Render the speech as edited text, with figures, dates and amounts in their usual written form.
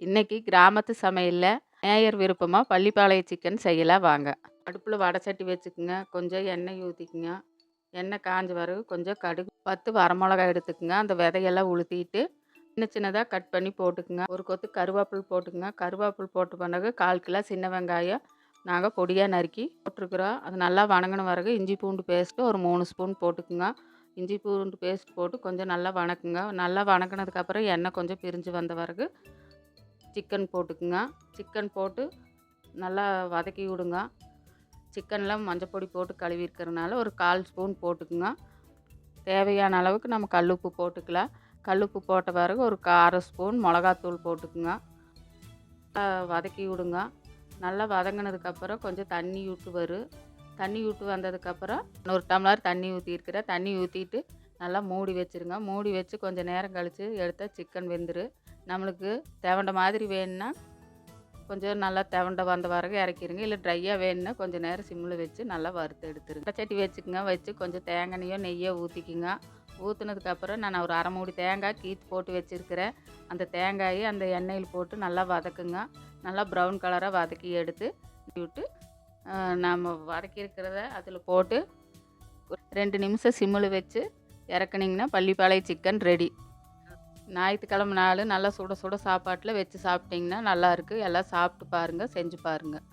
இன்னைக்கு கிராமத்து சமையல்ல நேயர் விருப்பமா பள்ளிப்பாளைய சிக்கன் செய்யலாம் வாங்க. அடுப்புல வடை சட்டி வச்சுக்குங்க. கொஞ்சம் எண்ணெய் ஊத்திக்குங்க. எண்ணெய் காஞ்ச பிறகு கொஞ்சம் கடுகு 10 வரமிளகாய் எடுத்துக்குங்க. அந்த விதையெல்லாம் உளுத்திட்டு சின்ன சின்னதாக கட் பண்ணி போட்டுக்குங்க. ஒரு கொத்து கருவேப்பில் போட்டுக்குங்க. கருவேப்பில் போட்ட பிறகு 1/4 கிலோ சின்ன வெங்காயம் நாங்கள் பொடியாக நறுக்கி போட்டிருக்குறோம். அது நல்லா வணங்கின பிறகு இஞ்சி பூண்டு பேஸ்ட்டு ஒரு 3 ஸ்பூன் போட்டுக்குங்க. இஞ்சி பூண்டு பேஸ்ட் போட்டு கொஞ்சம் நல்லா வணக்குங்க. நல்லா வணக்கினதுக்கப்புறம் எண்ணெய் கொஞ்சம் பிரிஞ்சு வந்த பிறகு சிக்கன் போட்டுக்குங்க. சிக்கன் போட்டு நல்லா வதக்கி விடுங்க. சிக்கனில் மஞ்சப்பொடி போட்டு கழுவிருக்கிறதுனால ஒரு 1/4 ஸ்பூன் போட்டுக்குங்க. தேவையான அளவுக்கு நம்ம கல்லுப்பு போட்டுக்கலாம். கல்லுப்பு போட்ட பிறகு ஒரு 1/2 ஸ்பூன் மிளகாத்தூள் போட்டுக்குங்க. வதக்கி விடுங்க. நல்லா வதங்கினதுக்கப்புறம் கொஞ்சம் தண்ணி விட்டு வரும். தண்ணி விட்டு வந்ததுக்கப்புறம் 1 டம்ளர் தண்ணி ஊற்றிருக்கிறேன். தண்ணி ஊற்றிட்டு நல்லா மூடி வச்சுருங்க. மூடி வச்சு கொஞ்சம் நேரம் கழித்து எடுத்தால் சிக்கன் வெந்துடும். நம்மளுக்கு தேவண்ட மாதிரி வேணும்னா கொஞ்சம் நல்லா தேவண்ட வந்த பிறகு இறக்கிடுங்க. இல்லை ட்ரையாக வேணும்னா கொஞ்சம் நேரம் சிம்மில் வச்சு நல்லா வறுத்து எடுத்துருங்க. சட்டி வச்சுக்கோங்க. வச்சு கொஞ்சம் தேங்காயோ நெய்யோ ஊற்றிக்குங்க. ஊற்றுனதுக்கப்புறம் நான் ஒரு 1/2 மூடி தேங்காய் கீத்து போட்டு வச்சுருக்கிறேன். அந்த தேங்காயை அந்த எண்ணெயில் போட்டு நல்லா வதக்குங்க. நல்லா ப்ரௌன் கலராக வதக்கி எடுத்து விட்டு நம்ம வதக்கியிருக்கிறத அதில் போட்டு 2 நிமிஷம் சிம்மில் வச்சு இறக்குனிங்கன்னா பள்ளிப்பாளைய சிக்கன் ரெடி. ஞாயிற்றுக்கிழமை நாள் நல்லா சுட சுட சாப்பாட்டில் வச்சு சாப்பிட்டிங்கன்னா நல்லாயிருக்கு. எல்லாம் சாப்பிட்டு பாருங்கள், செஞ்சு பாருங்கள்.